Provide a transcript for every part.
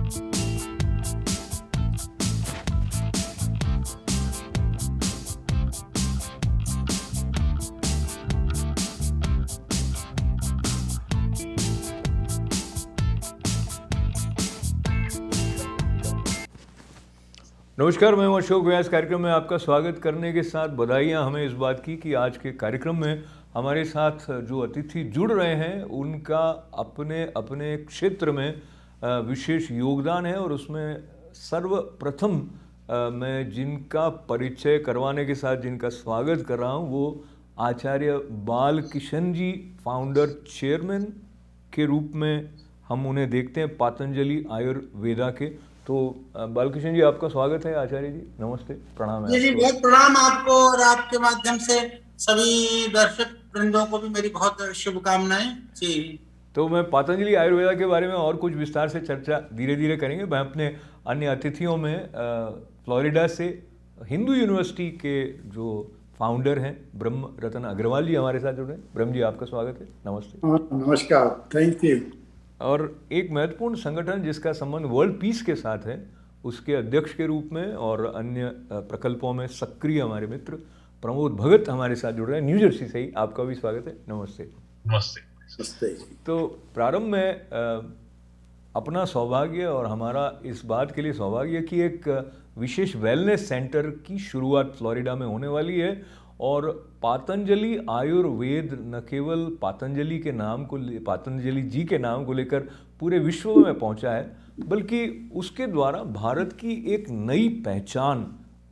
नमस्कार, मैं अशोक व्यास। कार्यक्रम में आपका स्वागत करने के साथ बधाइयाँ हमें इस बात की कि आज के कार्यक्रम में हमारे साथ जो अतिथि जुड़ रहे हैं उनका अपने अपने क्षेत्र में विशेष योगदान है और उसमें सर्वप्रथम मैं जिनका परिचय करवाने के साथ जिनका स्वागत कर रहा हूँ वो आचार्य बालकिशन जी, फाउंडर चेयरमैन के रूप में हम उन्हें देखते हैं पतंजलि आयुर्वेदा के। तो बालकिशन जी, आपका स्वागत है। आचार्य जी नमस्ते, प्रणाम है। जी बहुत प्रणाम आपको और आपके माध्यम से सभी दर्शक वृंदों को भी मेरी बहुत शुभकामनाएं जी। तो मैं पतंजलि आयुर्वेदा के बारे में और कुछ विस्तार से चर्चा धीरे धीरे करेंगे। मैं अपने अन्य अतिथियों में फ्लोरिडा से हिंदू यूनिवर्सिटी के जो फाउंडर हैं ब्रह्म रतन अग्रवाल जी हमारे साथ जुड़े हैं। ब्रह्म जी, आपका स्वागत है। नमस्ते। नमस्कार, थैंक यू। और एक महत्वपूर्ण संगठन जिसका संबंध वर्ल्ड पीस के साथ है, उसके अध्यक्ष के रूप में और अन्य प्रकल्पों में सक्रिय हमारे मित्र प्रमोद भगत हमारे साथ जुड़ रहे हैं न्यू जर्सी से ही। आपका भी स्वागत है। नमस्ते। नमस्ते। तो प्रारंभ में अपना सौभाग्य और हमारा इस बात के लिए सौभाग्य कि एक विशेष वेलनेस सेंटर की शुरुआत फ्लोरिडा में होने वाली है और पतंजलि आयुर्वेद न केवल पतंजलि के नाम को, पतंजलि जी के नाम को लेकर पूरे विश्व में पहुंचा है, बल्कि उसके द्वारा भारत की एक नई पहचान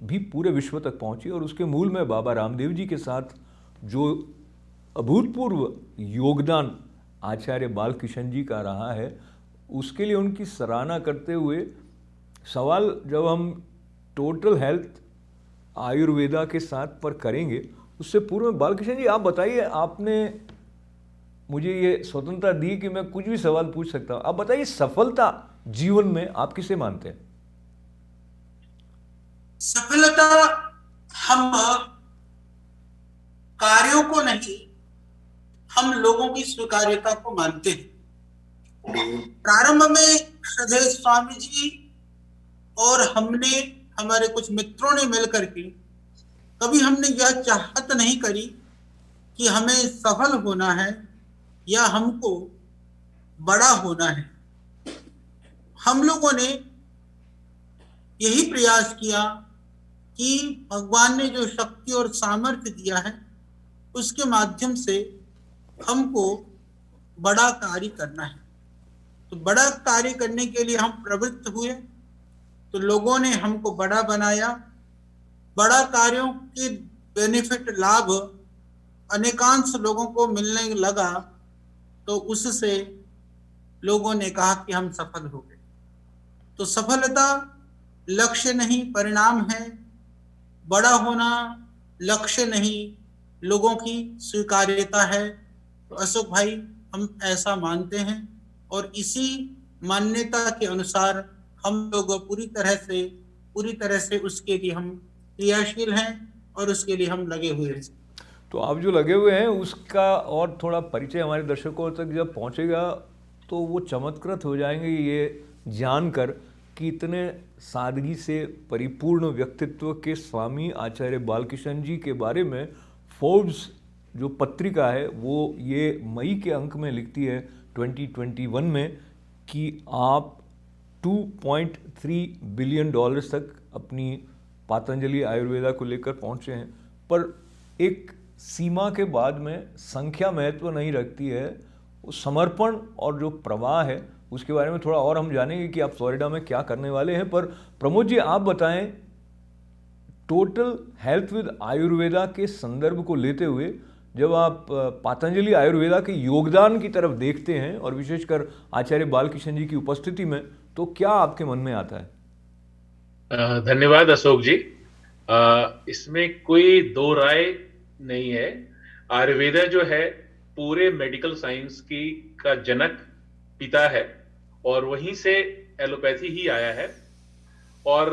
भी पूरे विश्व तक पहुंची। और उसके मूल में बाबा रामदेव जी के साथ जो अभूतपूर्व योगदान आचार्य बालकिशन जी का रहा है, उसके लिए उनकी सराहना करते हुए सवाल जब हम टोटल हेल्थ आयुर्वेदा के साथ पर करेंगे, उससे पूर्व में बालकिशन जी आप बताइए, आपने मुझे ये स्वतंत्रता दी कि मैं कुछ भी सवाल पूछ सकता हूं। आप बताइए, सफलता जीवन में आप किसे मानते हैं? सफलता हम कार्यों को नहीं, हम लोगों की स्वीकार्यता को मानते हैं। प्रारंभ में श्रद्धेय स्वामी जी और हमने, हमारे कुछ मित्रों ने मिलकर के, कभी हमने यह चाहत नहीं करी कि हमें सफल होना है या हमको बड़ा होना है। हम लोगों ने यही प्रयास किया कि भगवान ने जो शक्ति और सामर्थ्य दिया है उसके माध्यम से हमको बड़ा कार्य करना है। तो बड़ा कार्य करने के लिए हम प्रवृत्त हुए, तो लोगों ने हमको बड़ा बनाया। बड़ा कार्यों के बेनिफिट, लाभ अनेकांश लोगों को मिलने लगा, तो उससे लोगों ने कहा कि हम सफल हो गए। तो सफलता लक्ष्य नहीं, परिणाम है। बड़ा होना लक्ष्य नहीं, लोगों की स्वीकार्यता है। तो अशोक भाई, हम ऐसा मानते हैं और इसी मान्यता के अनुसार हम लोग पूरी तरह से उसके लिए हम क्रियाशील हैं और उसके लिए हम लगे हुए हैं। तो आप जो लगे हुए हैं उसका और थोड़ा परिचय हमारे दर्शकों तक जब पहुंचेगा तो वो चमत्कृत हो जाएंगे ये जानकर कि इतने सादगी से परिपूर्ण व्यक्तित्व के स्वामी आचार्य बालकिशन जी के बारे में फोर्ब्स जो पत्रिका है वो ये मई के अंक में लिखती है 2021 में कि आप 2.3 बिलियन डॉलर्स तक अपनी पतंजलि आयुर्वेदा को लेकर पहुंचे हैं। पर एक सीमा के बाद में संख्या महत्व नहीं रखती है, उस समर्पण और जो प्रवाह है उसके बारे में थोड़ा और हम जानेंगे कि आप फ्लोरिडा में क्या करने वाले हैं। पर प्रमोद जी, आप बताएं, टोटल हेल्थ विद आयुर्वेदा के संदर्भ को लेते हुए जब आप पतंजलि आयुर्वेदा के योगदान की तरफ देखते हैं और विशेषकर आचार्य बालकिशन जी की उपस्थिति में, तो क्या आपके मन में आता है? धन्यवाद अशोक जी। इसमें कोई दो राय नहीं है। आयुर्वेदा जो है पूरे मेडिकल साइंस की का जनक पिता है और वहीं से एलोपैथी ही आया है। और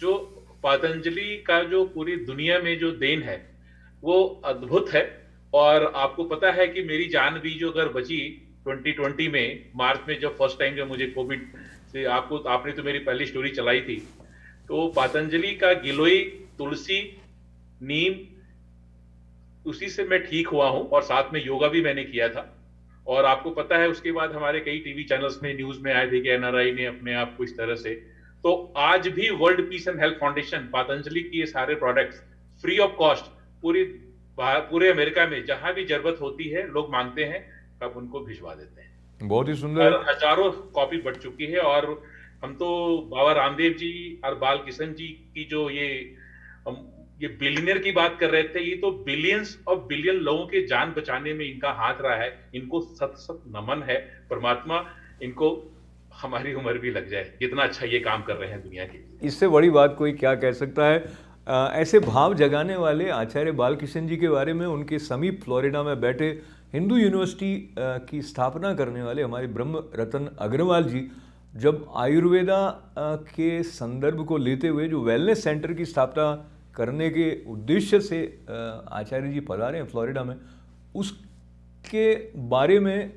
जो पतंजलि का जो पूरी दुनिया में जो देन है वो अद्भुत है। और आपको पता है कि मेरी जान भी जो अगर बची 2020 में मार्च में जब फर्स्ट टाइम जब मुझे कोविड से आपने तो मेरी पहली स्टोरी चलाई थी, तो पतंजलि का गिलोय, तुलसी, नीम, उसी से मैं ठीक हुआ हूं और साथ में योगा भी मैंने किया था। और आपको पता है उसके बाद हमारे कई टीवी चैनल्स में न्यूज में आए थे कि एनआरआई ने अपने आप को इस तरह से, तो आज भी world peace and health foundation Patanjali की ये सारे प्रोडक्ट्स फ्री ऑफ कॉस्ट पूरे अमेरिका में जहां भी जरूरत होती है लोग मांगते हैं, अब उनको भिजवा देते हैं। बहुत ही सुंदर। हजारों कॉपी बढ़ चुकी है और हम तो बाबा रामदेव जी और बाल किशन जी की जो ये बिलियनियर की बात कर रहे थे, ये तो बिलियंस और बिलियन लोगों के जान बचाने में इनका हाथ रहा है। इनको सत सत नमन है। परमात्मा इनको हमारी उम्र भी लग जाए, इतना अच्छा ये काम कर रहे हैं दुनिया के लिए। इससे बड़ी बात कोई क्या कह सकता है। ऐसे भाव जगाने वाले आचार्य बालकिशन जी के बारे में उनके समीप फ्लोरिडा में बैठे हिंदू यूनिवर्सिटी की स्थापना करने वाले हमारे ब्रह्म रतन अग्रवाल जी जब आयुर्वेदा के संदर्भ को लेते हुए जो वेलनेस सेंटर की स्थापना करने के उद्देश्य से आचार्य जी पधारे हैं फ्लोरिडा में, उसके बारे में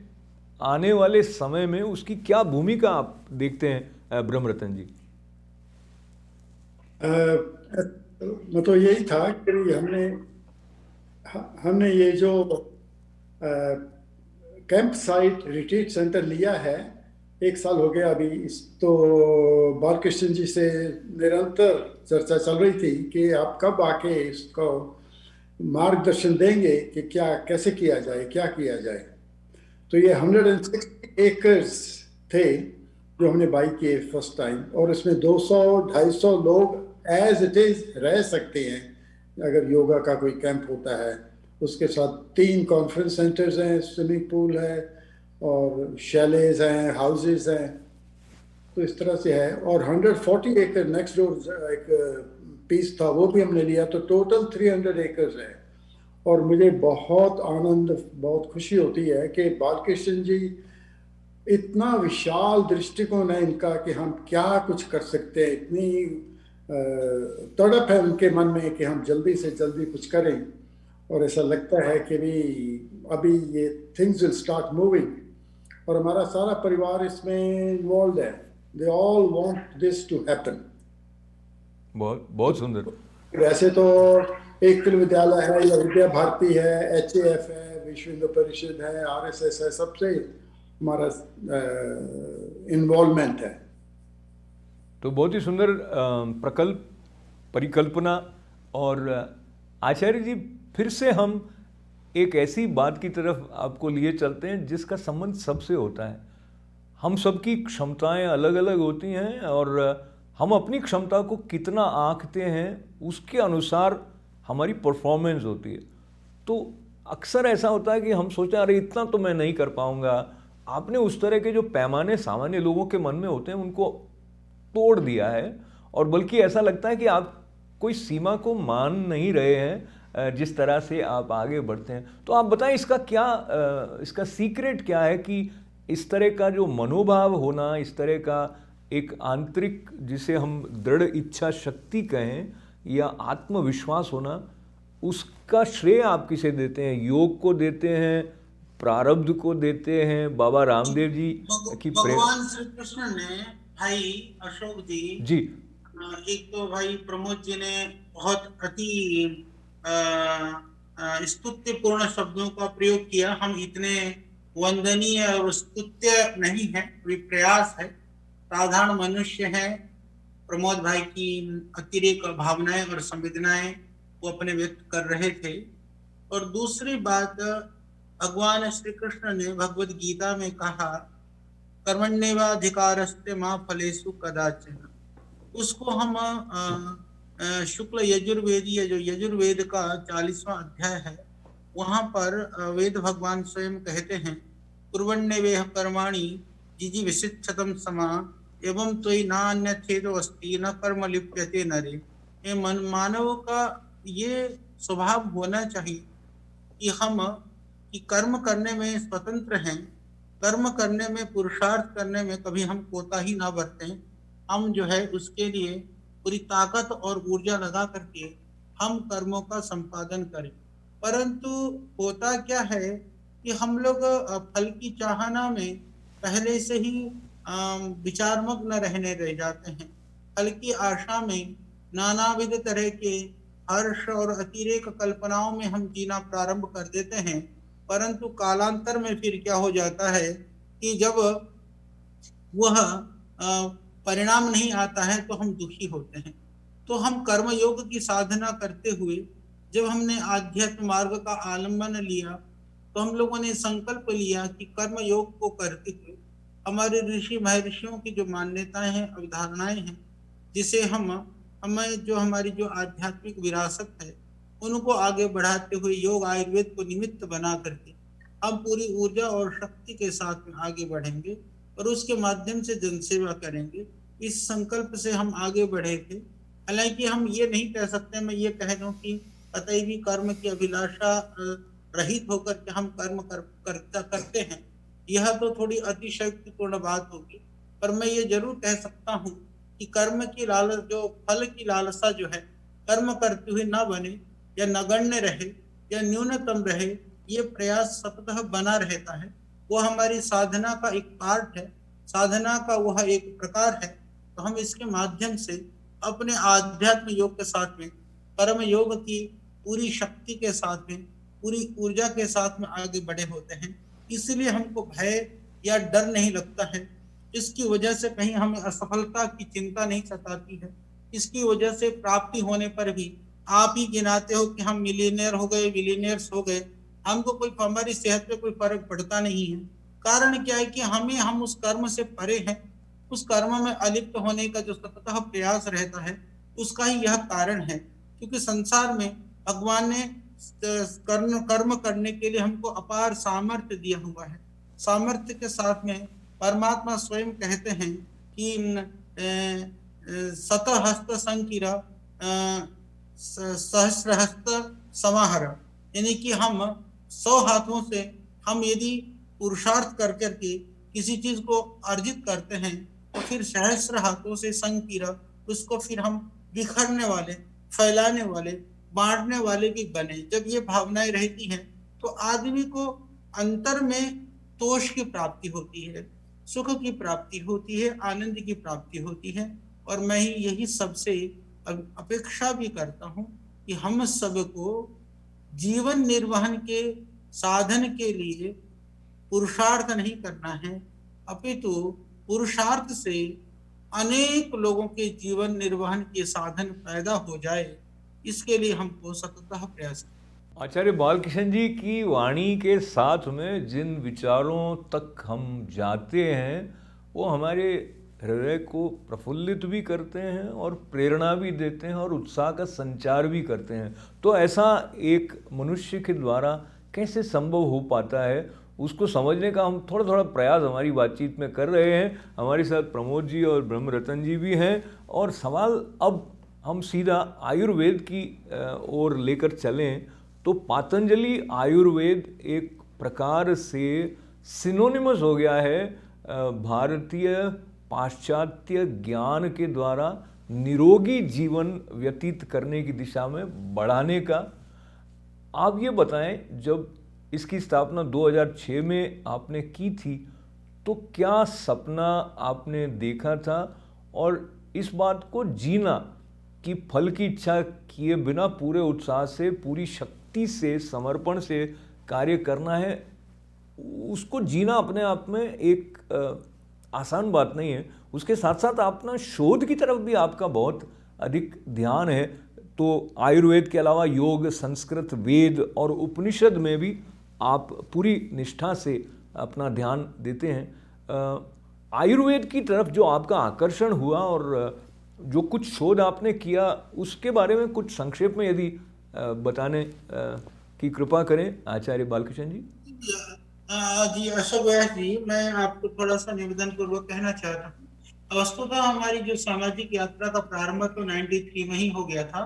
आने वाले समय में उसकी क्या भूमिका आप देखते हैं ब्रह्म रतन जी? मतलब यही था कि हमने ये जो कैंप साइट रिट्रीट सेंटर लिया है, 1 साल हो गया अभी। तो बालकृष्ण जी से निरंतर चर्चा चल रही थी कि आप कब आके इसको मार्गदर्शन देंगे कि कैसे किया जाए, क्या किया जाए। तो ये 160 एकर्स थे जो हमने बाई किए फर्स्ट टाइम, और इसमें 200-250 लोग एज इट इज रह सकते हैं अगर योगा का कोई कैंप होता है। उसके साथ 3 कॉन्फ्रेंस सेंटर्स हैं, स्विमिंग पूल है और शैलेज हैं, हाउसेज हैं। तो इस तरह से है। और 140 एकड़ नेक्स्ट डोर एक पीस था, वो भी हमने लिया, तो टोटल 300 एकर्स है। और मुझे बहुत आनंद, बहुत खुशी होती है कि बालकृष्ण जी इतना विशाल दृष्टिकोण है इनका कि हम क्या कुछ कर सकते हैं। इतनी तड़प है उनके मन में कि हम जल्दी से जल्दी कुछ करें। और ऐसा लगता है कि भी अभी ये थिंग्स विल स्टार्ट मूविंग, और हमारा सारा परिवार इसमें इन्वॉल्व है। They all want this to happen. बहुत बहुत सुंदर। वैसे तो एक विद्यालय है या विद्या भारती है, HAF है, विश्व हिंदू परिषद है, RSS है, सबसे हमारा इन्वॉल्वमेंट है। तो बहुत ही सुंदर परिकल्पना। और आचार्य जी फिर से हम एक ऐसी बात की तरफ आपको लिए चलते हैं जिसका संबंध सबसे होता है। हम सबकी क्षमताएं अलग अलग होती हैं और हम अपनी क्षमता को कितना आंकते हैं उसके अनुसार हमारी परफॉर्मेंस होती है। तो अक्सर ऐसा होता है कि हम सोचते हैं अरे इतना तो मैं नहीं कर पाऊंगा। आपने उस तरह के जो पैमाने सामान्य लोगों के मन में होते हैं उनको तोड़ दिया है, और बल्कि ऐसा लगता है कि आप कोई सीमा को मान नहीं रहे हैं जिस तरह से आप आगे बढ़ते हैं। तो आप बताएं इसका सीक्रेट क्या है कि इस तरह का जो मनोभाव होना, इस तरह का एक आंतरिक जिसे हम दृढ़ इच्छा शक्ति कहें या आत्मविश्वास होना, उसका श्रेय आप किसे देते हैं? योग को देते हैं, प्रारब्ध को देते हैं, बाबा रामदेव जी की भगवान श्री कृष्ण ने भाई अशोक जी एक तो भाई प्रमोद जी ने बहुत अति स्तुत्यपूर्ण शब्दों का प्रयोग किया। हम इतने वंदनीय और स्तुत्य नहीं है, प्रयास है, साधारण मनुष्य है। प्रमोद भाई की अतिरेक भावनाएं और संवेदनाएं वो अपने व्यक्त कर रहे थे। और दूसरी बात, भगवान श्री कृष्ण ने भगवद गीता में कहा कर्मण्येवाधिकारस्ते मा फलेषु कदाचन। उसको हम शुक्ल यजुर्वेदीय जो यजुर्वेद का 40वां अध्याय है, वहां पर वेद भगवान स्वयं कहते हैं कुर्वन्नेवेह कर्माणि जिजीविषिच्छतं समा एवं त्वयि नान्यथेदो अस्ति न कर्म लिप्यते नरे। ये मानव का ये स्वभाव होना चाहिए कि हम कर्म करने में स्वतंत्र हैं, कर्म करने में, पुरुषार्थ करने में कभी हम कोताही ना बरतें। हम जो है उसके लिए पूरी ताकत और ऊर्जा लगा करके हम कर्मों का संपादन करें। परंतु होता क्या है कि हम लोग फल की चाहना में पहले से ही विचारमग्न रहने रह जाते हैं। फल की आशा में नानाविध तरह के हर्ष और अतिरेक कल्पनाओं में हम जीना प्रारंभ कर देते हैं। परंतु कालांतर में फिर क्या हो जाता है कि जब वह परिणाम नहीं आता है तो हम दुखी होते हैं। तो हम कर्म योग की साधना करते हुए जब हमने आध्यात्म मार्ग का आलम्बन लिया तो हम लोगों ने संकल्प लिया कि कर्म योग को करते हुए हमारे ऋषि महर्षियों की जो मान्यताएं हैं, अवधारणाएं हैं, जिसे हमें जो हमारी जो आध्यात्मिक विरासत है उनको आगे बढ़ाते हुए योग आयुर्वेद को निमित्त बना करके हम पूरी ऊर्जा और शक्ति के साथ में आगे बढ़ेंगे और उसके माध्यम से जनसेवा करेंगे। इस संकल्प से हम आगे बढ़े थे। हालांकि हम ये नहीं कह सकते, मैं ये कह दूं कि कतई भी कर्म की अभिलाषा रहित होकर के हम कर्म करते हैं, यह तो थोड़ी अतिशयोक्तिपूर्ण बात होगी। पर मैं ये जरूर कह सकता हूँ कि कर्म की लालच, जो फल की लालसा जो है, कर्म करते हुए न बने या नगण्य रहे या न्यूनतम रहे, ये प्रयास सततः बना रहता है। वो हमारी साधना का एक पार्ट है, साधना का वह एक प्रकार है। तो हम इसके माध्यम से अपने आध्यात्म योग के साथ में, कर्म योग की पूरी शक्ति के साथ में, पूरी ऊर्जा के साथ में आगे बढ़े होते हैं। इसलिए हमको भय या डर नहीं लगता है। इसकी वजह से कहीं हमें असफलता की चिंता नहीं सताती है। इसकी वजह से प्राप्ति होने पर भी आप ही गिनाते हो कि हम मिलियनेयर हो गए, बिलियनियर्स हो गए, हमको कोई, हमारी सेहत पे कोई फर्क पड़ता नहीं है। कारण क्या है कि हम उस कर्म से परे हैं। उस कर्म में अलिप्त होने का जो सततः प्रयास रहता है, उसका ही यह कारण है। क्योंकि संसार में भगवान ने कर्म करने के लिए हमको अपार सामर्थ्य दिया हुआ है। सामर्थ्य के साथ में परमात्मा स्वयं कहते हैं कि शतहस्त संकिरा सहस्रहस्त समाहर, यानी कि हम 100 हाथों से हम यदि पुरुषार्थ कर करके किसी चीज को अर्जित करते हैं तो फिर सहस्र हाथों से संकीरा, उसको फिर हम बिखरने वाले, फैलाने वाले, बांटने वाले भी बने। जब ये भावनाएं रहती हैं तो आदमी को अंतर में तोष की प्राप्ति होती है, सुख की प्राप्ति होती है, आनंद की प्राप्ति होती है। और मैं यही सबसे अपेक्षा भी करता हूँ कि हम सबको जीवन निर्वहन के साधन के लिए पुरुषार्थ नहीं करना है, अपितु पुरुषार्थ से अनेक लोगों के जीवन निर्वहन के साधन पैदा हो जाए, इसके लिए हमको सततः प्रयास करें। आचार्य बालकृष्ण जी की वाणी के साथ में जिन विचारों तक हम जाते हैं वो हमारे हृदय को प्रफुल्लित भी करते हैं और प्रेरणा भी देते हैं और उत्साह का संचार भी करते हैं। तो ऐसा एक मनुष्य के द्वारा कैसे संभव हो पाता है, उसको समझने का हम थोड़ा थोड़ा प्रयास हमारी बातचीत में कर रहे हैं। हमारे साथ प्रमोद जी और ब्रह्मरतन जी भी हैं। और सवाल अब हम सीधा आयुर्वेद की ओर लेकर चलें तो पातंजलि आयुर्वेद एक प्रकार से सिनोनिमस हो गया है भारतीय पाश्चात्य ज्ञान के द्वारा निरोगी जीवन व्यतीत करने की दिशा में बढ़ाने का। आप ये बताएं, जब इसकी स्थापना 2006 में आपने की थी तो क्या सपना आपने देखा था, और इस बात को जीना कि फल की इच्छा किए बिना पूरे उत्साह से, पूरी शक्ति से, समर्पण से कार्य करना है, उसको जीना अपने आप में एक आसान बात नहीं है। उसके साथ साथ अपना शोध की तरफ भी आपका बहुत अधिक ध्यान है। तो आयुर्वेद के अलावा योग, संस्कृत, वेद और उपनिषद में भी आप पूरी निष्ठा से अपना ध्यान देते हैं। आयुर्वेद की तरफ जो आपका आकर्षण हुआ और जो कुछ शोध आपने किया, उसके बारे में कुछ संक्षेप में यदि बताने की कृपा करें आचार्य बालकृष्ण जी। जी अशोक व्यास जी, मैं आपको थोड़ा सा निवेदन पूर्वक कहना चाहता हूँ। वस्तुतः हमारी जो सामाजिक यात्रा का प्रारंभ तो 93 में ही हो गया था,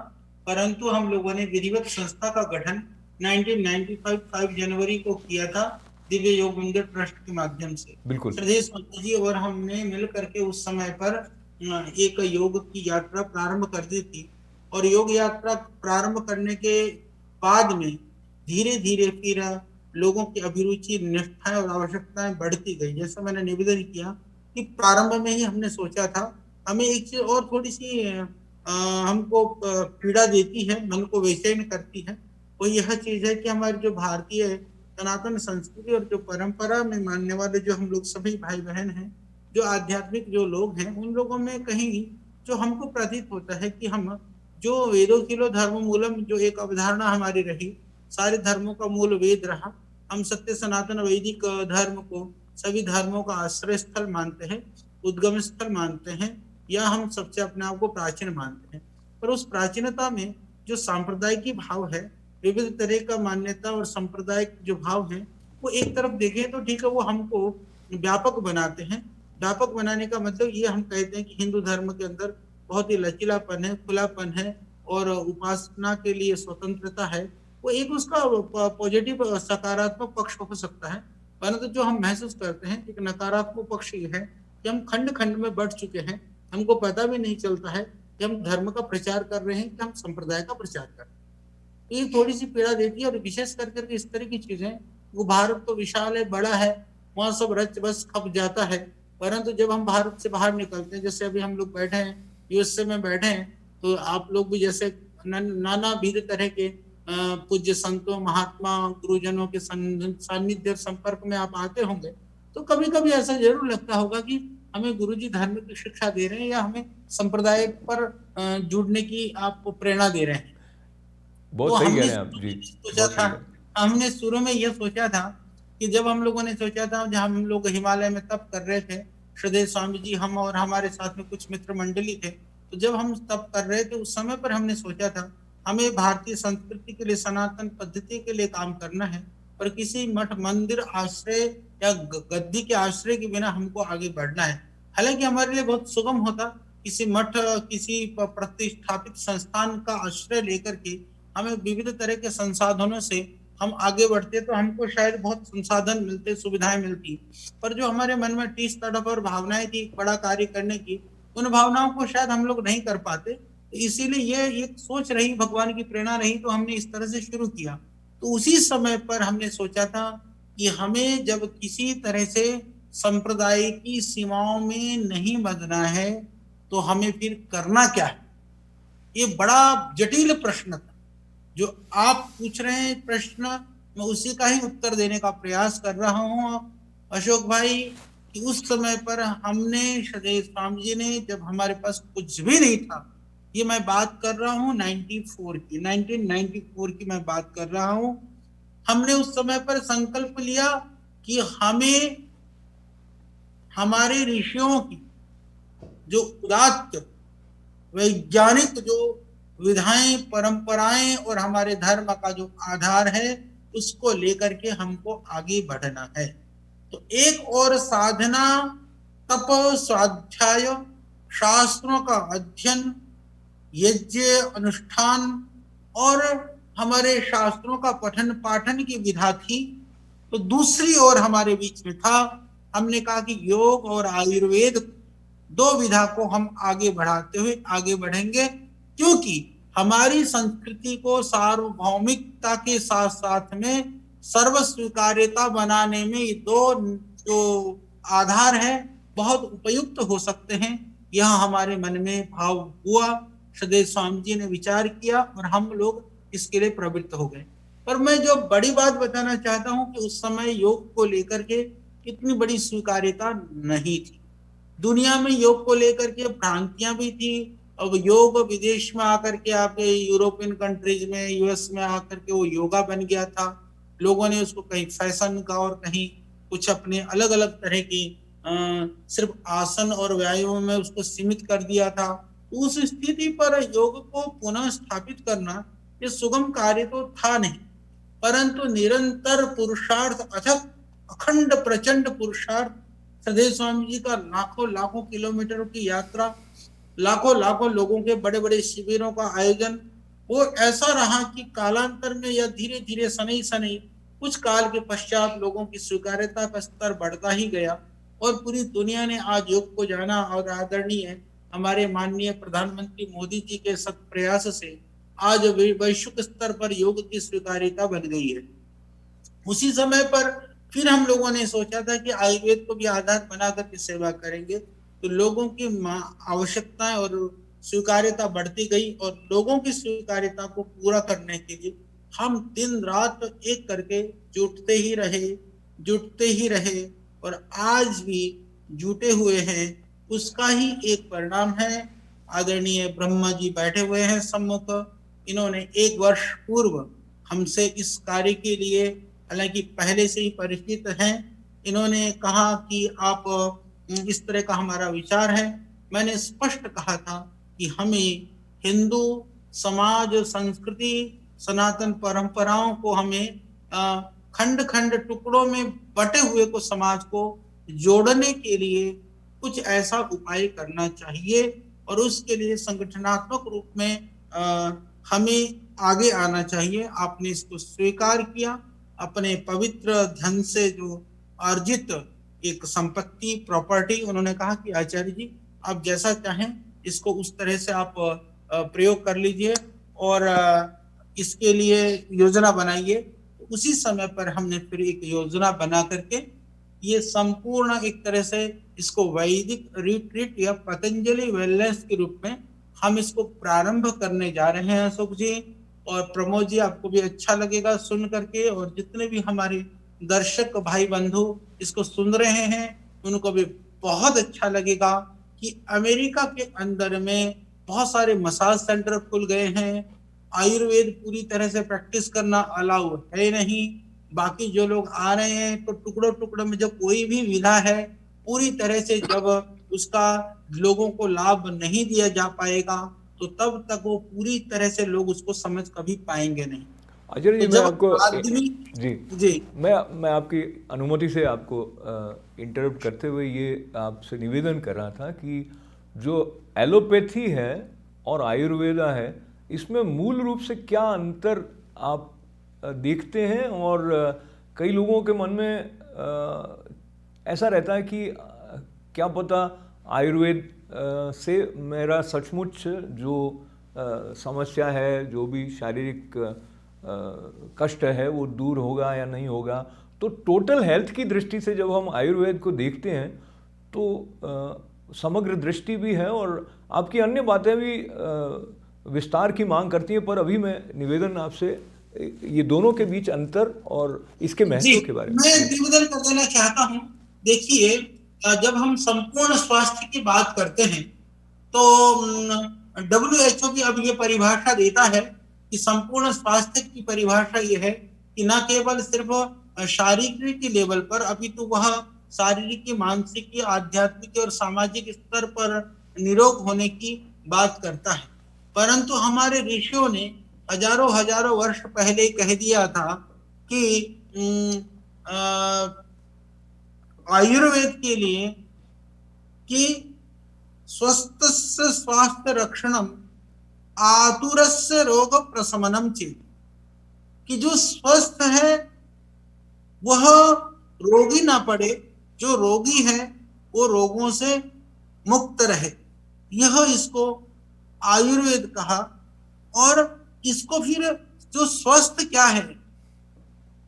परंतु हम लोगों ने विधिवत संस्था का गठन 1995 5 जनवरी को किया था दिव्य योग मंदिर ट्रस्ट के माध्यम से। बिल्कुल। श्रद्धेय स्वामी जी और हमने मिल करके उस समय पर एक योग की यात्रा प्रारंभ कर दी थी। और योग यात्रा प्रारंभ करने के बाद में धीरे धीरे फिर लोगों की अभिरुचि, निष्ठाएं और आवश्यकताएं बढ़ती गई। जैसा मैंने निवेदन किया कि प्रारंभ में ही हमने सोचा था, हमें एक चीज और थोड़ी सी हमको पीड़ा देती है, मन को बेचैन करती है, वो यह चीज है कि हमारी जो भारतीय सनातन संस्कृति और जो परंपरा में मानने वाले जो हम लोग सभी भाई बहन हैं, जो आध्यात्मिक जो लोग हैं, उन लोगों में कहीं जो हमको प्रतीत होता है कि हम जो वेदों किलो धर्म मूलम जो एक अवधारणा हमारी रही, सारे धर्मों का मूल वेद रहा, हम सत्य सनातन वैदिक धर्म को सभी धर्मों का आश्रय स्थल मानते हैं, उद्गम स्थल मानते हैं, या हम सबसे अपने आप को प्राचीन मानते हैं। पर उस प्राचीनता में जो सांप्रदायिक भाव है, विविध तरह का मान्यता और सांप्रदायिक जो भाव है, वो एक तरफ देखें तो ठीक है, वो हमको व्यापक बनाते हैं। व्यापक बनाने का मतलब ये हम कहते हैं कि हिंदू धर्म के अंदर बहुत ही लचीलापन है, खुलापन है और उपासना के लिए स्वतंत्रता है। वो एक उसका पॉजिटिव सकारात्मक पक्ष हो सकता है, परंतु जो हम महसूस करते हैं एक नकारात्मक पक्ष ये है कि हम खंड खंड में बढ़ चुके हैं, हमको पता भी नहीं चलता है कि हम धर्म का प्रचार कर रहे हैं कि हम संप्रदाय का प्रचार कर रहे हैं। तो ये थोड़ी सी पीड़ा देती है, और विशेष करके इस तरह की चीजें, वो भारत तो विशाल है, बड़ा है, वहां सब रच बस खप जाता है, परंतु जब हम भारत से बाहर निकलते हैं, जैसे अभी हम लोग बैठे हैं यूएसए में बैठे हैं, तो आप लोग भी जैसे नाना विध तरह के पूज्य संतों, महात्मा, गुरुजनों के सानिध्य संपर्क में आप आते होंगे, तो कभी कभी ऐसा जरूर लगता होगा कि हमें गुरुजी धर्म की शिक्षा दे रहे हैं या हमें संप्रदाय पर जुड़ने की आप प्रेरणा दे रहे हैं। बहुत सही कह रहे हैं आप जी, सोचा था, हमने शुरू में यह सोचा था कि जब हम लोगों ने सोचा था, जब हम लोग हिमालय में तप कर रहे थे, श्रद्धेय स्वामी जी, हम और हमारे साथ में कुछ मित्र मंडली थे, तो जब हम तप कर रहे थे उस समय पर हमने सोचा था हमें भारतीय संस्कृति के लिए, सनातन पद्धति के लिए काम करना है, पर किसी मठ मंदिर आश्रय या गद्दी के आश्रय के बिना हमको आगे बढ़ना है। हालांकि हमारे लिए बहुत सुगम होता किसी मठ, किसी प्रतिष्ठापित संस्थान का आश्रय लेकर के हमें विविध तरह के संसाधनों से हम आगे बढ़ते, तो हमको शायद बहुत संसाधन मिलते, सुविधाएं मिलती, पर जो हमारे मन में टीस तड़प और भावनाएं थी बड़ा कार्य करने की, उन भावनाओं को शायद हम लोग नहीं कर पाते। तो इसीलिए ये सोच रही, भगवान की प्रेरणा रही, तो हमने इस तरह से शुरू किया। तो उसी समय पर हमने सोचा था कि हमें जब किसी तरह से संप्रदाय की सीमाओं में नहीं बंधना है, तो हमें फिर करना क्या है। ये बड़ा जटिल प्रश्न था जो आप पूछ रहे हैं प्रश्न, मैं उसी का ही उत्तर देने का प्रयास कर रहा हूं अशोक भाई, कि उस समय पर हमने, श्रद्धेय स्वामी जी ने, जब हमारे पास कुछ भी नहीं था, ये मैं बात कर रहा हूँ 1994 की मैं बात कर रहा हूँ, हमने उस समय पर संकल्प लिया कि हमें हमारे ऋषियों की जो उदात्त वैज्ञानिक जो विधाएं, परंपराएं और हमारे धर्म का जो आधार है, उसको लेकर के हमको आगे बढ़ना है। तो एक और साधना, तप, स्वाध्याय, शास्त्रों का अध्ययन, यज्ञ अनुष्ठान और हमारे शास्त्रों का पठन पाठन की विधा थी। तो दूसरी ओर हमारे बीच में था, हमने कहा कि योग और आयुर्वेद, दो विधा को हम आगे बढ़ाते हुए आगे बढ़ेंगे, क्योंकि हमारी संस्कृति को सार्वभौमिकता के साथ साथ में सर्व स्वीकार्यता बनाने में ये दो जो आधार है बहुत उपयुक्त हो सकते हैं। यह हमारे मन में भाव हुआ, श्रद्धेय स्वामी जी ने विचार किया और हम लोग इसके लिए प्रवृत्त हो गए। पर मैं जो बड़ी बात बताना चाहता हूं कि उस समय योग को लेकर के इतनी बड़ी स्वीकार्यता नहीं थी। दुनिया में योग को लेकर के भ्रांतियां भी थी। अब योग विदेश में आकर के, आपके यूरोपियन कंट्रीज में, यूएस में आकर के वो योगा बन गया था। लोगों ने उसको कहीं फैशन का और कहीं कुछ अपने अलग अलग तरह की सिर्फ आसन और व्यायाम में उसको सीमित कर दिया था। तो उस स्थिति पर योग को पुनः स्थापित करना ये सुगम कार्य तो था नहीं, परंतु निरंतर पुरुषार्थ, अथक अखंड प्रचंड पुरुषार्थ, श्रद्धेय स्वामी जी का लाखों लाखों किलोमीटरों की यात्रा, लाखों लाखों लोगों के बड़े बड़े शिविरों का आयोजन, वो ऐसा रहा कि कालांतर में या धीरे धीरे सनई सनई कुछ काल के पश्चात लोगों की स्वीकार्यता का स्तर बढ़ता ही गया और पूरी दुनिया ने आज योग को जाना। और आदरणीय हमारे माननीय प्रधानमंत्री मोदी जी के सत प्रयास से आज वैश्विक स्तर पर योग की स्वीकार्यता बन गई है। उसी समय पर फिर हम लोगों ने सोचा था कि आयुर्वेद को भी आधार बना करके सेवा करेंगे, तो लोगों की आवश्यकताएं और स्वीकार्यता बढ़ती गई, और लोगों की स्वीकार्यता को पूरा करने के लिए हम दिन रात एक करके जुटते ही रहे और आज भी जुटे हुए हैं। उसका ही एक परिणाम है। आदरणीय ब्रह्मा जी बैठे हुए हैं सम्मुख, इन्होंने 1 वर्ष पूर्व हमसे इस कार्य के लिए, हालांकि पहले से ही परिचित हैं, इन्होंने कहा कि आप इस तरह का हमारा विचार है। मैंने स्पष्ट कहा था कि हमें हिंदू समाज, संस्कृति, सनातन परंपराओं को हमें खंड खंड टुकड़ों में बटे हुए को समाज को जोड़ने के लिए कुछ ऐसा उपाय करना चाहिए, और उसके लिए संगठनात्मक रूप में हमें आगे आना चाहिए। आपने इसको स्वीकार किया। अपने पवित्र धन से जो अर्जित एक संपत्ति, प्रॉपर्टी, उन्होंने कहा कि आचार्य जी आप जैसा चाहें इसको उस तरह से आप प्रयोग कर लीजिए और इसके लिए योजना बनाइए। उसी समय पर हमने फिर एक योजना बना करके ये संपूर्ण एक तरह से इसको वैदिक रिट्रीट या पतंजलि वेलनेस के रूप में हम इसको प्रारंभ करने जा रहे हैं अशोक जी और प्रमोद जी। आपको भी अच्छा लगेगा सुन करके, और जितने भी हमारे दर्शक भाई बंधु इसको सुन रहे हैं उनको भी बहुत अच्छा लगेगा कि अमेरिका के अंदर में बहुत सारे मसाज सेंटर खुल गए हैं। आयुर्वेद पूरी तरह से प्रैक्टिस करना अलाउ है नहीं। बाकी जो लोग आ रहे हैं तो टुकड़ों टुकड़ों में जब कोई भी विधा है पूरी तरह से जब उसका लोगों को लाभ नहीं दिया जा पाएगा तो तब तक वो पूरी तरह से लोग उसको समझ कभी पाएंगे नहीं। आचार्य जी, तो मैं जब आपको आदमी जी मैं आपकी अनुमति से आपको इंटरप्ट करते हुए ये आपसे निवेदन कर रहा था कि जो एलोपैथी है और आयुर्वेदा है इसमें मूल रूप से क्या अंतर आप देखते हैं, और कई लोगों के मन में ऐसा रहता है कि क्या पता आयुर्वेद से मेरा सचमुच जो समस्या है, जो भी शारीरिक कष्ट है वो दूर होगा या नहीं होगा। तो टोटल हेल्थ की दृष्टि से जब हम आयुर्वेद को देखते हैं तो समग्र दृष्टि भी है और आपकी अन्य बातें भी विस्तार की मांग करती हैं, पर अभी मैं निवेदन आपसे ये दोनों के बीच अंतर और इसके महत्व के बारे में मैं निवेदन कर देना चाहता हूँ। देखिए, जब हम संपूर्ण स्वास्थ्य की बात करते हैं तो WHO भी अब ये परिभाषा देता है कि संपूर्ण स्वास्थ्य की परिभाषा ये है कि न केवल सिर्फ शारीरिक लेवल पर, अभी तो वह शारीरिक, मानसिक, आध्यात्मिक और सामाजिक स्तर पर निरोग होने की बात करता है, परंतु हमारे ऋषियों ने हजारों वर्ष पहले कह दिया था कि आयुर्वेद के लिए कि स्वस्थस्य स्वास्थ्य रक्षणम आतुरस्य रोग प्रशमनम चेत, कि जो स्वस्थ है वह रोगी ना पड़े, जो रोगी है वो रोगों से मुक्त रहे, यह इसको आयुर्वेद कहा। और इसको फिर जो स्वस्थ क्या है,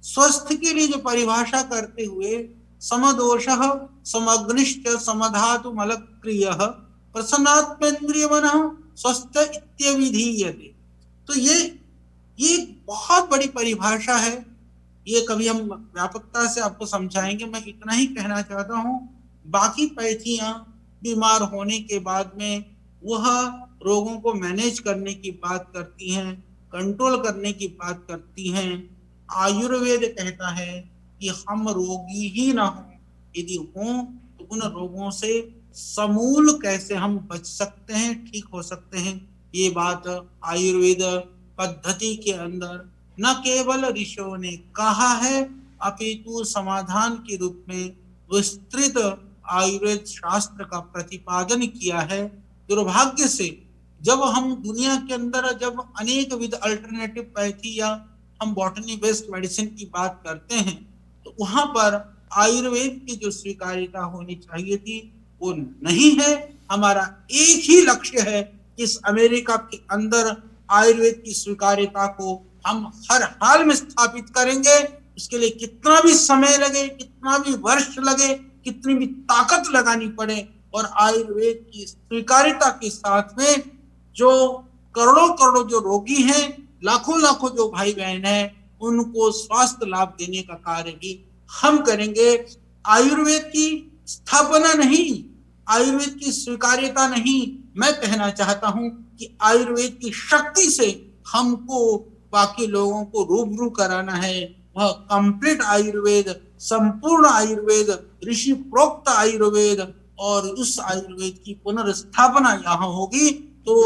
स्वस्थ के लिए जो परिभाषा करते हुए समदोषः समग्निश्च समधातु मलक्रियः प्रसन्नात्मेन्द्रिय मनः स्वस्थ इत्यभिधीयते। तो ये बहुत बड़ी परिभाषा है। ये कभी हम व्यापकता से आपको समझाएंगे। मैं इतना ही कहना चाहता हूँ, बाकी पैथियां बीमार होने के बाद में वह रोगों को मैनेज करने की बात करती हैं, कंट्रोल करने की बात करती हैं। आयुर्वेद कहता है कि हम रोगी ही ना हो, यदि हों तो उन रोगों से समूल कैसे हम बच सकते हैं, ठीक हो सकते हैं। ये बात आयुर्वेद पद्धति के अंदर न केवल ऋषियों ने कहा है अपितु समाधान के रूप में विस्तृत आयुर्वेद शास्त्र का प्रतिपादन किया है। दुर्भाग्य से जब हम दुनिया के अंदर जब अनेक विध अल्टरनेटिव पैथी या हम बॉटनी बेस्ड मेडिसिन की बात करते हैं तो वहां पर आयुर्वेद की जो स्वीकार्यता होनी चाहिए थी वो नहीं है। हमारा एक ही लक्ष्य है कि इस अमेरिका के अंदर आयुर्वेद की स्वीकार्यता को हम हर हाल में स्थापित करेंगे, उसके लिए कितना भी समय लगे, कितना भी वर्ष लगे, कितनी भी ताकत लगानी पड़े, और आयुर्वेद की स्वीकार्यता के साथ में जो करोड़ों करोड़ों जो रोगी हैं, लाखों लाखों जो भाई बहन हैं, उनको स्वास्थ्य लाभ देने का कार्य भी हम करेंगे। आयुर्वेद की स्थापना नहीं, आयुर्वेद की स्वीकार्यता नहीं, मैं कहना चाहता हूं कि आयुर्वेद की शक्ति से हमको बाकी लोगों को रूबरू कराना है। वह कंप्लीट आयुर्वेद, संपूर्ण आयुर्वेद, ऋषि प्रोक्त आयुर्वेद, और उस आयुर्वेद की पुनर्स्थापना यहाँ होगी। तो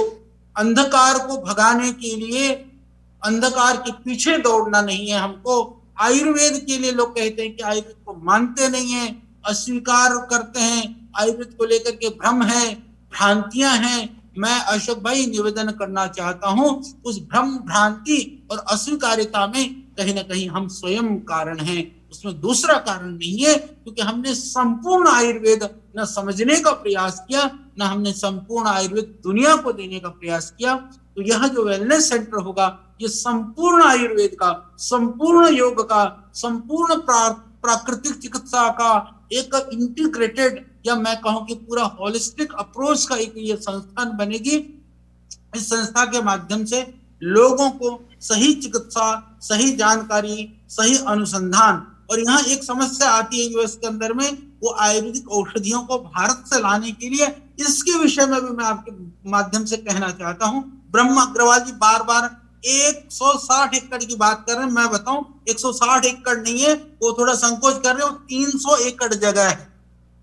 अंधकार को भगाने के लिए अंधकार के पीछे दौड़ना नहीं है हमको। आयुर्वेद के लिए लोग कहते हैं कि आयुर्वेद को मानते नहीं है, अस्वीकार करते हैं, आयुर्वेद को लेकर के भ्रम है, भ्रांतियां हैं। मैं अशोक भाई निवेदन करना चाहता हूं, उस भ्रम भ्रांति और अस्वीकार्यता में कहीं ना कहीं हम स्वयं कारण हैं, उसमें दूसरा कारण नहीं है। क्योंकि हमने संपूर्ण आयुर्वेद न समझने का प्रयास किया, न हमने संपूर्ण आयुर्वेद दुनिया को देने का प्रयास किया। तो यह जो वेलनेस सेंटर होगा, ये संपूर्ण आयुर्वेद का, संपूर्ण योग का, संपूर्ण प्राकृतिक चिकित्सा का एक इंटीग्रेटेड, या मैं कहूं कि पूरा होलिस्टिक अप्रोच का एक ये संस्थान बनेगी। इस संस्था के माध्यम से लोगों को सही चिकित्सा, सही जानकारी, सही अनुसंधान, और यहाँ एक समस्या आती है यूएस के अंदर में, वो आयुर्वेदिक औषधियों को भारत से लाने के लिए, इसके विषय में भी मैं आपके माध्यम से कहना चाहता हूँ। ब्रह्म अग्रवाल जी बार बार 160 एकड़ की बात कर रहे हैं, मैं बताऊं 160 एकड़ नहीं है, वो थोड़ा संकोच कर रहे हो, 300 एकड़ जगह है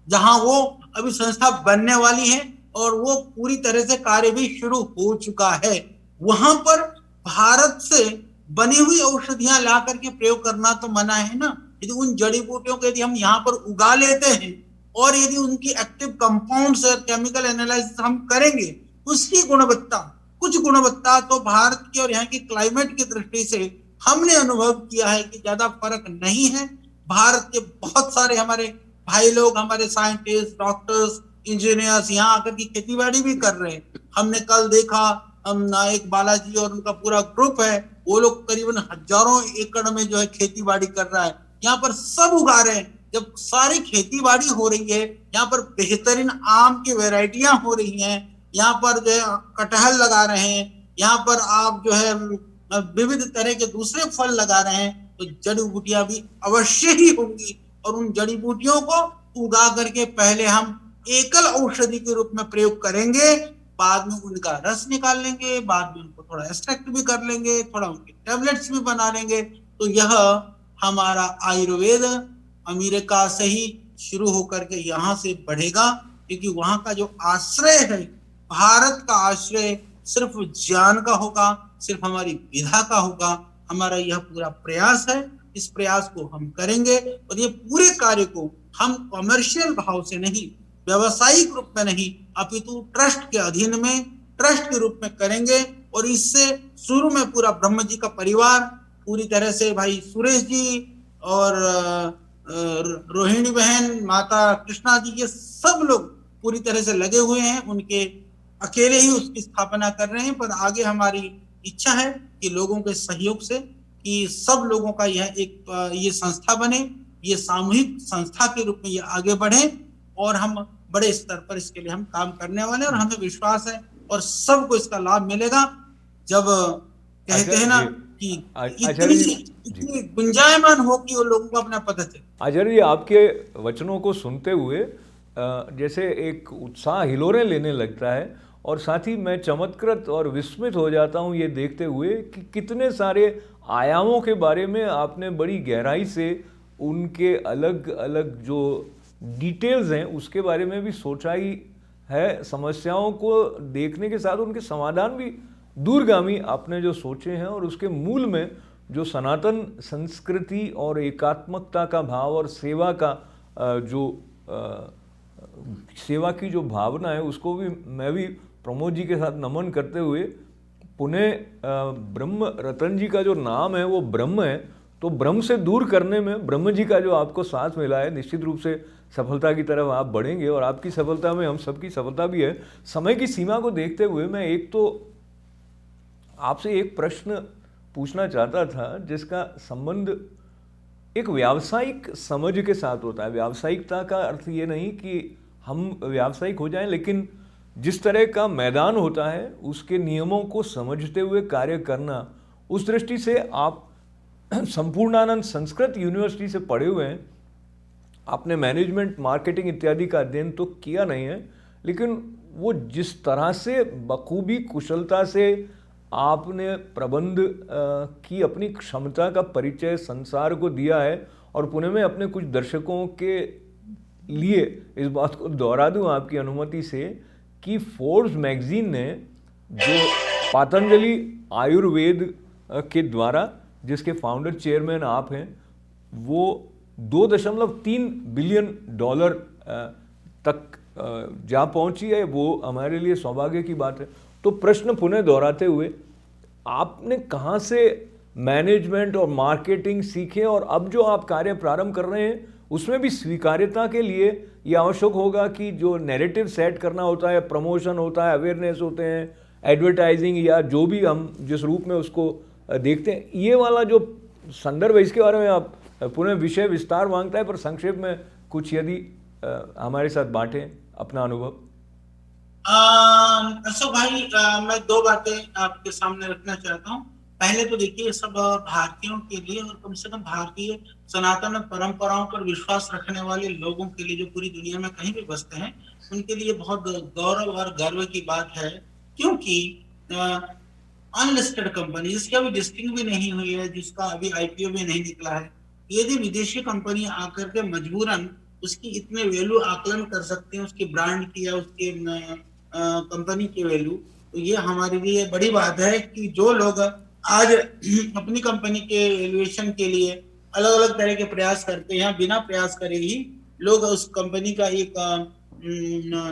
जहां वो अभी संस्था बनने वाली है, और वो पूरी तरह से कार्य भी शुरू हो चुका है। वहां पर भारत से बनी हुई औषधियां ला करके प्रयोग करना तो मना है ना। यदि उन जड़ी बूटियों को यदि हम यहाँ पर उगा लेते हैं, और यदि उनकी एक्टिव कंपाउंड्स और केमिकल एनालिसिस हम करेंगे, उसकी गुणवत्ता, कुछ गुणवत्ता तो भारत की और यहाँ की क्लाइमेट की दृष्टि से हमने अनुभव किया है कि ज्यादा फर्क नहीं है। भारत के बहुत सारे हमारे भाई लोग, हमारे साइंटिस्ट, डॉक्टर्स, इंजीनियर्स यहाँ आकर की खेतीबाड़ी भी कर रहे हैं। हमने कल देखा, हम नायक बालाजी और उनका पूरा ग्रुप है, वो लोग करीबन हजारों एकड़ में जो है खेतीबाड़ी कर रहा है। यहाँ पर सब उगा रहे हैं। जब सारी खेतीबाड़ी हो रही है, यहाँ पर बेहतरीन आम की वेराइटियां हो रही हैं, यहाँ पर जो है कटहल लगा रहे हैं, यहाँ पर आप जो है विविध तरह के दूसरे फल लगा रहे हैं, तो जड़ी बूटियां भी अवश्य ही होंगी। और उन जड़ी बूटियों को उगा करके पहले हम एकल औषधि के रूप में प्रयोग करेंगे, बाद में उनका रस निकाल लेंगे, बाद में उनको थोड़ा एक्सट्रैक्ट भी कर लेंगे, थोड़ा उनके टैबलेट्स भी बना लेंगे। तो यह हमारा आयुर्वेद अमेरिका से ही शुरू होकर के यहाँ से बढ़ेगा, क्योंकि वहां का जो आश्रय है, भारत का आश्रय सिर्फ ज्ञान का होगा, सिर्फ हमारी विधा का होगा। हमारा यह पूरा प्रयास है, इस प्रयास को हम करेंगे, और ये पूरे कार्य को हम कमर्शियल भाव से नहीं, व्यवसायिक रूप में नहीं, अपितु ट्रस्ट के अधीन में, ट्रस्ट के रूप में करेंगे। और इससे शुरू में पूरा ब्रह्म जी का परिवार पूरी तरह से, भाई सुरेश जी और रोहिणी बहन, माता कृष्णा जी, ये सब लोग पूरी तरह से लगे हुए हैं। उनके अकेले ही उसकी स्थापना कर रहे हैं, पर आगे हमारी इच्छा है कि लोगों के सहयोग से, कि सब लोगों का यह एक ये संस्था बने, ये सामूहिक संस्था के रूप में ये आगे बढ़े, और हम बड़े स्तर पर इसके लिए हम काम करने वाले हैं। और हमें विश्वास है और सबको इसका लाभ मिलेगा। जब कहते हैं ना कि इतनी गुंजायमान हो कि वो लोगों को अपना पता चले। आचार्य जी, आपके वचनों को सुनते हुए जैसे एक उत्साह हिलोरे लेने लगता है, और साथ ही मैं चमत्कृत और विस्मित हो जाता हूँ ये देखते हुए कि कितने सारे आयामों के बारे में आपने बड़ी गहराई से, उनके अलग अलग जो डिटेल्स हैं उसके बारे में भी सोचा ही है। समस्याओं को देखने के साथ उनके समाधान भी दूरगामी आपने जो सोचे हैं, और उसके मूल में जो सनातन संस्कृति और एकात्मकता का भाव और सेवा का सेवा की जो भावना है, उसको भी मैं भी प्रमोद जी के साथ नमन करते हुए, पुनः ब्रह्म रतन जी का जो नाम है वो ब्रह्म है, तो ब्रह्म से दूर करने में ब्रह्म जी का जो आपको साथ मिला है, निश्चित रूप से सफलता की तरफ आप बढ़ेंगे, और आपकी सफलता में हम सबकी सफलता भी है। समय की सीमा को देखते हुए मैं एक तो आपसे एक प्रश्न पूछना चाहता था, जिसका संबंध एक व्यावसायिक समझ के साथ होता है। व्यावसायिकता का अर्थ ये नहीं कि हम व्यावसायिक हो जाएं, लेकिन जिस तरह का मैदान होता है उसके नियमों को समझते हुए कार्य करना। उस दृष्टि से आप संपूर्णानंद संस्कृत यूनिवर्सिटी से पढ़े हुए हैं, आपने मैनेजमेंट, मार्केटिंग इत्यादि का अध्ययन तो किया नहीं है, लेकिन वो जिस तरह से बखूबी कुशलता से आपने प्रबंध की अपनी क्षमता का परिचय संसार को दिया है। और पुणे में अपने कुछ दर्शकों के लिए इस बात को दोहरा दूं आपकी अनुमति से कि फोर्ब्स मैगजीन ने जो पतंजलि आयुर्वेद के द्वारा, जिसके फाउंडर चेयरमैन आप हैं, वो $2.3 बिलियन तक जा पहुंची है, वो हमारे लिए सौभाग्य की बात है। तो प्रश्न पुनः दोहराते हुए, आपने कहाँ से मैनेजमेंट और मार्केटिंग सीखे, और अब जो आप कार्य प्रारंभ कर रहे हैं उसमें भी स्वीकार्यता के लिए ये आवश्यक होगा कि जो नैरेटिव सेट करना होता है, प्रमोशन होता है, अवेयरनेस होते हैं, एडवर्टाइजिंग या जो भी हम जिस रूप में उसको देखते हैं, ये वाला जो संदर्भ है इसके बारे में आप पुनः विषय विस्तार मांगता है, पर संक्षेप में कुछ यदि हमारे साथ बांटें अपना अनुभव। अशोक भाई, मैं दो बातें आपके सामने रखना चाहता हूँ। पहले तो देखिए, सब भारतीयों के लिए और कम से कम भारतीय सनातन परंपराओं पर विश्वास रखने वाले लोगों के लिए जो पूरी दुनिया में कहीं भी बसते हैं, उनके लिए बहुत गौरव और गर्व की बात है, क्योंकि अनलिस्टेड कंपनी जिसकी अभी लिस्टिंग भी नहीं हुई है, जिसका अभी आईपीओ भी नहीं निकला है, यदि विदेशी कंपनी आकर के मजबूरन उसकी इतने वैल्यू आकलन कर सकते हैं, उसकी ब्रांड की या उसके कंपनी की वैल्यू, तो ये हमारे लिए बड़ी बात है कि जो लोग आज अपनी कंपनी के वैल्यूएशन के लिए अलग अलग तरह के प्रयास करते हैं, बिना प्रयास करे ही लोग उस कंपनी का एक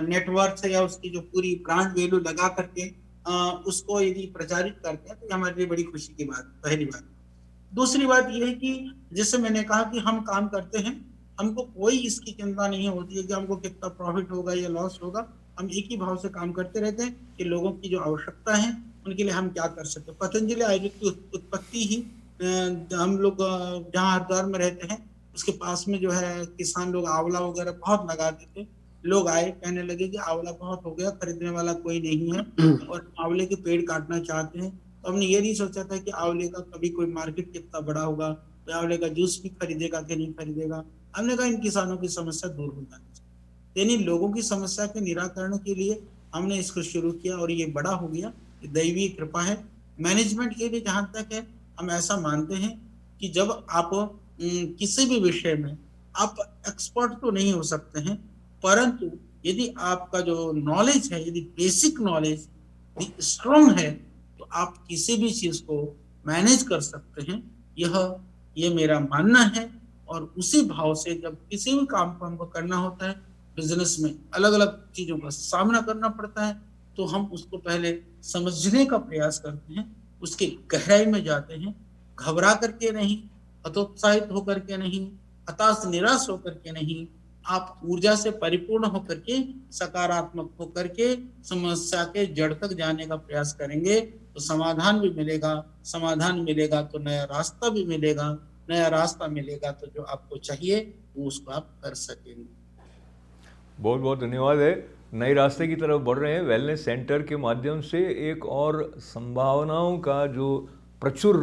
नेटवर्क से या उसकी जो पूरी ब्रांड वैल्यू लगा करके उसको यदि प्रचारित करते हैं, तो हमारे लिए बड़ी खुशी की बात, पहली बात। दूसरी बात यह है कि जैसे मैंने कहा कि हम काम करते हैं, हमको कोई इसकी चिंता नहीं होती है कि हमको कितना प्रॉफिट होगा या लॉस होगा। हम एक ही भाव से काम करते रहते हैं कि लोगों की जो आवश्यकता है उनके लिए हम क्या कर सकते हैं। पतंजलि आयुर्वेद की उत्पत्ति ही हम लोग जहाँ हरिद्वार में रहते हैं उसके पास में जो है किसान लोग आंवला वगैरह बहुत लगाते थे। लोग आए, कहने लगे कि आंवला बहुत हो गया, खरीदने वाला कोई नहीं है और आंवले के पेड़ काटना चाहते हैं। तो हमने ये नहीं सोचा था कि आंवले का कभी कोई मार्केट कितना बड़ा होगा, तो आंवले का जूस भी खरीदेगा कि नहीं खरीदेगा। हमने कहा इन किसानों की समस्या दूर हो जानी चाहिए, यानी लोगों की समस्या के निराकरण के लिए हमने इसको शुरू किया और ये बड़ा हो गया। दैवीय कृपा है। मैनेजमेंट के लिए जहां तक है, हम ऐसा मानते हैं कि जब आप किसी भी विषय में आप एक्सपर्ट तो नहीं हो सकते हैं, परंतु यदि आपका जो नॉलेज है, यदि बेसिक नॉलेज स्ट्रॉन्ग है, तो आप किसी भी चीज को मैनेज कर सकते हैं। ये मेरा मानना है। और उसी भाव से जब किसी भी काम को हमको करना होता है, बिजनेस में अलग अलग चीजों का सामना करना पड़ता है, तो हम उसको पहले समझने का प्रयास करते हैं, उसके गहराई में जाते हैं, घबरा करके नहीं, हतोत्साहित होकर के नहीं, हताश निराश होकर के नहीं, आप ऊर्जा से परिपूर्ण होकर के, सकारात्मक होकर के समस्या के जड़ तक जाने का प्रयास करेंगे, तो समाधान भी मिलेगा। समाधान मिलेगा तो नया रास्ता भी मिलेगा। नया रास्ता मिलेगा तो जो आपको चाहिए वो उसको आप कर सकेंगे। बहुत बहुत धन्यवाद है। नए रास्ते की तरफ बढ़ रहे हैं। वेलनेस सेंटर के माध्यम से एक और संभावनाओं का जो प्रचुर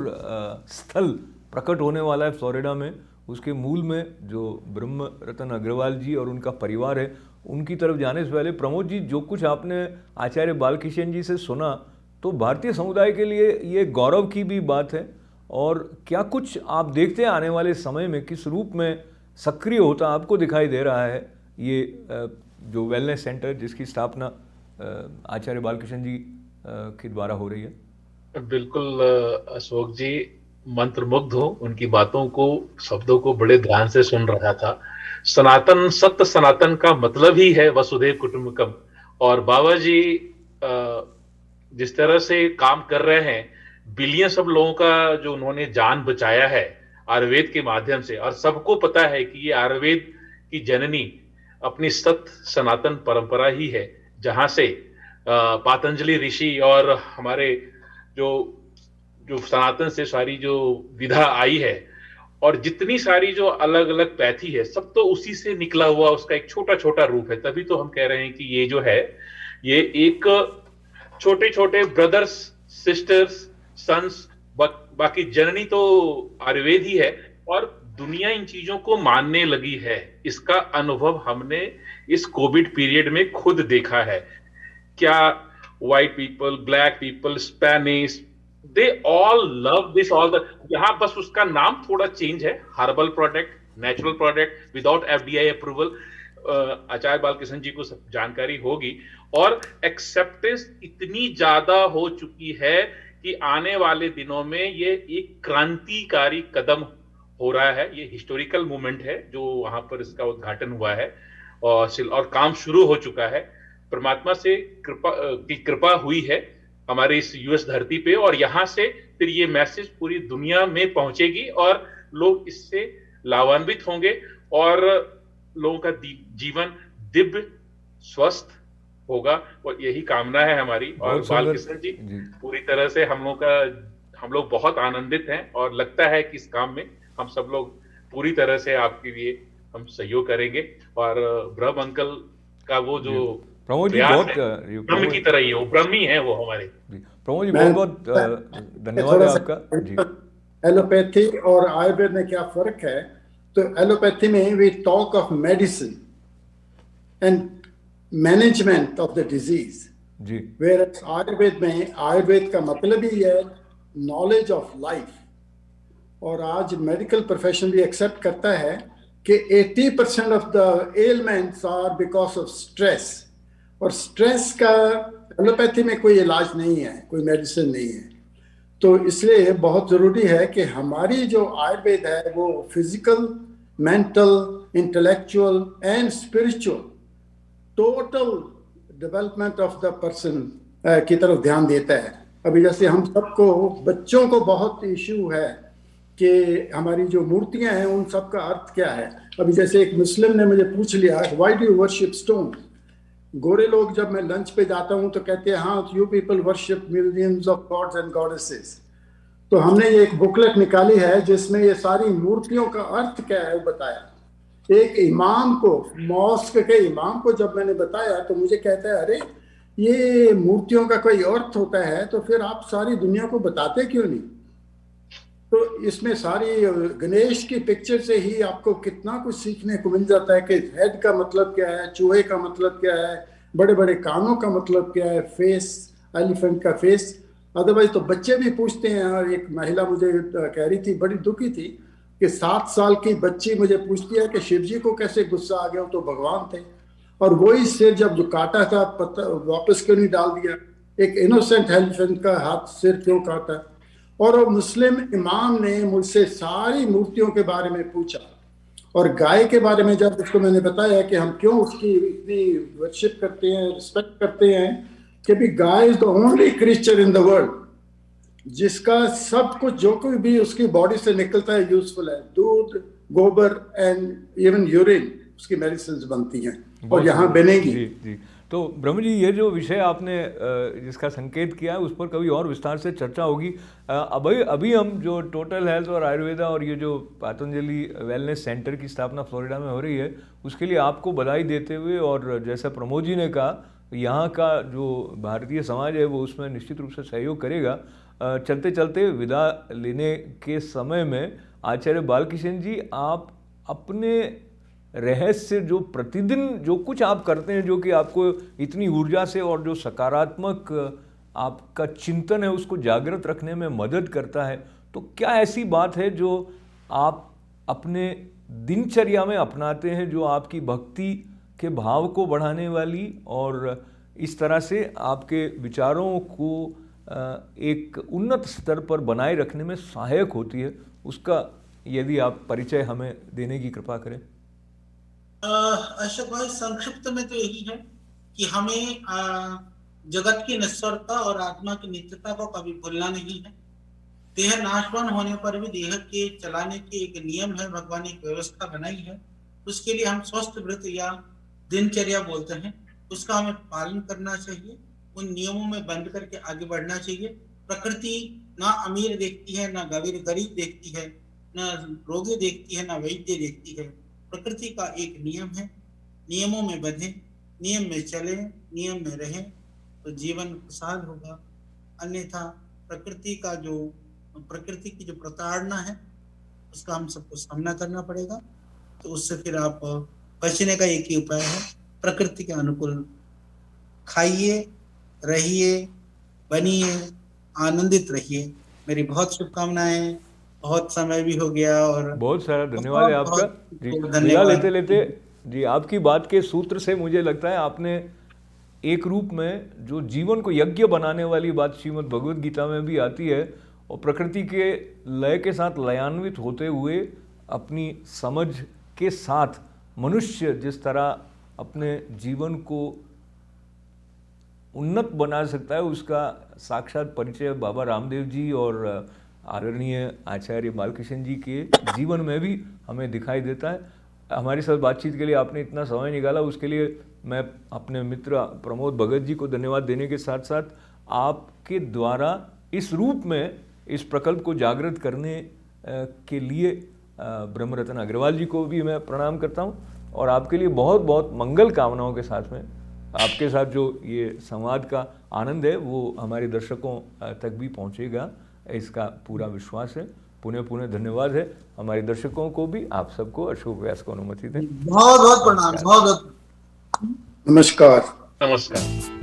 स्थल प्रकट होने वाला है फ्लोरिडा में, उसके मूल में जो ब्रह्म रतन अग्रवाल जी और उनका परिवार है, उनकी तरफ जाने से पहले प्रमोद जी, जो कुछ आपने आचार्य बालकिशन जी से सुना, तो भारतीय समुदाय के लिए ये गौरव की भी बात है। और क्या कुछ आप देखते हैं आने वाले समय में किस रूप में सक्रिय होता आपको दिखाई दे रहा है ये जो वेलनेस सेंटर जिसकी स्थापना आचार्य बालकिशन जी के द्वारा हो रही है? बिल्कुल अशोक जी, मंत्रमुग्ध हो उनकी बातों को, शब्दों को बड़े ध्यान से सुन रहा था। सनातन, सत्य सनातन का मतलब ही है वसुधैव कुटुंबकम। और बाबा जी जिस तरह से काम कर रहे हैं, बिलियन सब लोगों का जो उन्होंने जान बचाया है आयुर्वेद के माध्यम से, और सबको पता है कि ये आयुर्वेद की जननी अपनी सत्य सनातन परंपरा ही है, जहां से पतंजलि ऋषि और हमारे जो सनातन से सारी जो विधा आई है, और जितनी सारी जो अलग अलग पैथी है सब तो उसी से निकला हुआ उसका एक छोटा छोटा रूप है। तभी तो हम कह रहे हैं कि ये जो है ये एक छोटे छोटे ब्रदर्स, सिस्टर्स, सन्स, बाकी जननी तो आयुर्वेद ही है और दुनिया इन चीजों को मानने लगी है। इसका अनुभव हमने इस कोविड पीरियड में खुद देखा है। क्या white people, black people, Spanish, they all love this all the, यहां बस उसका नाम थोड़ा चेंज है, herbal product, natural product without FDI approval. Acharya Balkrishna ji को सब जानकारी होगी और एक्सेप्टेंस इतनी ज्यादा हो चुकी है कि आने वाले दिनों में ये एक क्रांतिकारी कदम हो रहा है। ये हिस्टोरिकल मूवमेंट है जो वहां पर इसका उद्घाटन हुआ है और काम शुरू हो चुका है। परमात्मा से कृपा हुई है हमारे इस यूएस धरती पे और यहां से फिर ये मैसेज पूरी दुनिया में पहुंचेगी और लोग इससे लाभान्वित होंगे और लोगों का जीवन दिव्य स्वस्थ होगा और यही कामना है हमारी। और बालकृष्ण जी पूरी तरह से हम लोग बहुत आनंदित हैं और लगता है कि इस काम में हम सब लोग पूरी तरह से आपके लिए हम सहयोग करेंगे और ब्रह्म अंकल का वो जो प्रमोद जी बहुत ब्रह्म की तरह ही वो ब्रह्मी है वो हमारे। प्रमोद जी बहुत बहुत धन्यवाद आपका जी। एलोपैथी और आयुर्वेद में क्या फर्क है? तो एलोपैथी में we talk of medicine and management of the disease जी, वेयर आयुर्वेद में आयुर्वेद का मतलब ही है नॉलेज ऑफ लाइफ। और आज मेडिकल प्रोफेशन भी एक्सेप्ट करता है कि 80% of the elements are because of stress, और स्ट्रेस का एलोपैथी में कोई इलाज नहीं है, कोई मेडिसिन नहीं है। तो इसलिए बहुत ज़रूरी है कि हमारी जो आयुर्वेद है वो physical, mental, intellectual and spiritual total development of the person की तरफ ध्यान देता है। अभी जैसे हम सबको, बच्चों को बहुत इशू है कि हमारी जो मूर्तियां हैं उन सब का अर्थ क्या है। अभी जैसे एक मुस्लिम ने मुझे पूछ लिया, why do you worship stone? गोरे लोग जब मैं लंच पे जाता हूं तो कहते हैं हाँ, you people worship millions of gods and goddesses. तो हमने ये एक बुकलेट निकाली है जिसमें ये सारी मूर्तियों का अर्थ क्या है वो बताया। एक इमाम को, मॉस्क के इमाम को जब मैंने बताया तो मुझे कहता है, अरे ये मूर्तियों का कोई अर्थ होता है तो फिर आप सारी दुनिया को बताते क्यों नहीं? तो इसमें सारी गणेश की पिक्चर से ही आपको कितना कुछ सीखने को मिल जाता है कि हेड का मतलब क्या है, चूहे का मतलब क्या है, बड़े बड़े कानों का मतलब क्या है, फेस, एलिफेंट का फेस। अदरवाइज तो बच्चे भी पूछते हैं। और एक महिला मुझे कह रही थी, बड़ी दुखी थी, कि 7 साल की बच्ची मुझे पूछती है कि शिव जी को कैसे गुस्सा आ गया, तो भगवान थे, और वही सिर जब जो काटा था पता वापस क्यों नहीं डाल दिया? एक इनोसेंट एलिफेंट का हाथ सिर क्यों काटा? और वो मुस्लिम इमाम ने मुझसे सारी मूर्तियों के बारे में पूछा। और गाय के बारे में जब उसको मैंने बताया कि हम क्यों उसकी इतनी वर्शिप करते हैं, रिस्पेक्ट करते हैं, कि भी guy is the only creature in the world जिसका सब कुछ जो कोई भी उसकी बॉडी से निकलता है यूजफुल है। दूध, गोबर एंड इवन यूरिन उसकी मेडिसिन बनती हैं और यहाँ बनेगी। जी जी। तो ब्रह्म जी, ये जो विषय आपने जिसका संकेत किया है उस पर कभी और विस्तार से चर्चा होगी। अभी हम जो टोटल हेल्थ और आयुर्वेदा और ये जो पतंजलि वेलनेस सेंटर की स्थापना फ्लोरिडा में हो रही है उसके लिए आपको बधाई देते हुए, और जैसा प्रमोद जी ने कहा यहाँ का जो भारतीय समाज है वो उसमें निश्चित रूप से सहयोग करेगा। चलते चलते विदा लेने के समय में आचार्य बालकृष्ण जी, आप अपने रहस्य जो प्रतिदिन जो कुछ आप करते हैं, जो कि आपको इतनी ऊर्जा से और जो सकारात्मक आपका चिंतन है उसको जागृत रखने में मदद करता है, तो क्या ऐसी बात है जो आप अपने दिनचर्या में अपनाते हैं जो आपकी भक्ति के भाव को बढ़ाने वाली और इस तरह से आपके विचारों को एक उन्नत स्तर पर बनाए रखने में सहायक होती है? उसका यदि आप परिचय हमें देने की कृपा करें। अशोक भाई, संक्षिप्त में तो यही है कि हमें जगत की नश्वरता और आत्मा की नित्यता को कभी भूलना नहीं है। देह नाशवान होने पर भी देह के चलाने के एक नियम है, भगवान ने एक व्यवस्था बनाई है। उसके लिए हम स्वस्थ व्रत या दिनचर्या बोलते हैं, उसका हमें पालन करना चाहिए, उन नियमों में बंद करके आगे बढ़ना चाहिए। प्रकृति ना अमीर देखती है ना गरीब देखती है, न रोगी देखती है, न वैद्य देखती है। प्रकृति का एक नियम है, नियमों में बंधे, नियम में चले, नियम में रहें तो जीवन खुशहाल होगा। अन्यथा प्रकृति की जो प्रताड़ना है उसका हम सबको सामना करना पड़ेगा। तो उससे फिर आप बचने का एक ही उपाय है, प्रकृति के अनुकूल खाइए, रहिए, बनिए, आनंदित रहिए। मेरी बहुत शुभकामनाएं। बहुत समय भी हो गया और बहुत सारा धन्यवाद है आपका जी। विदा लेते लेते जी, आपकी बात के सूत्र से मुझे लगता है आपने एक रूप में जो जीवन को यज्ञ बनाने वाली बात श्रीमद् भगवद गीता में भी आती है, और प्रकृति के लय के साथ लयान्वित होते हुए अपनी समझ के साथ मनुष्य जिस तरह अपने जीवन को उन्नत बना सकता है, उसका साक्षात परिचय बाबा रामदेव जी और आदरणीय आचार्य बालकृष्ण जी के जीवन में भी हमें दिखाई देता है। हमारे साथ बातचीत के लिए आपने इतना समय निकाला, उसके लिए मैं अपने मित्र प्रमोद भगत जी को धन्यवाद देने के साथ साथ आपके द्वारा इस रूप में इस प्रकल्प को जागृत करने के लिए ब्रह्मरत्न अग्रवाल जी को भी मैं प्रणाम करता हूं, और आपके लिए बहुत बहुत मंगल कामनाओं के साथ में आपके साथ जो ये संवाद का आनंद है वो हमारे दर्शकों तक भी पहुंचेगा, इसका पूरा विश्वास है। पुनः पुनः धन्यवाद है हमारे दर्शकों को भी। आप सबको अशोक व्यास को अनुमति दें। बहुत बहुत प्रणाम। बहुत बहुत नमस्कार। नमस्कार।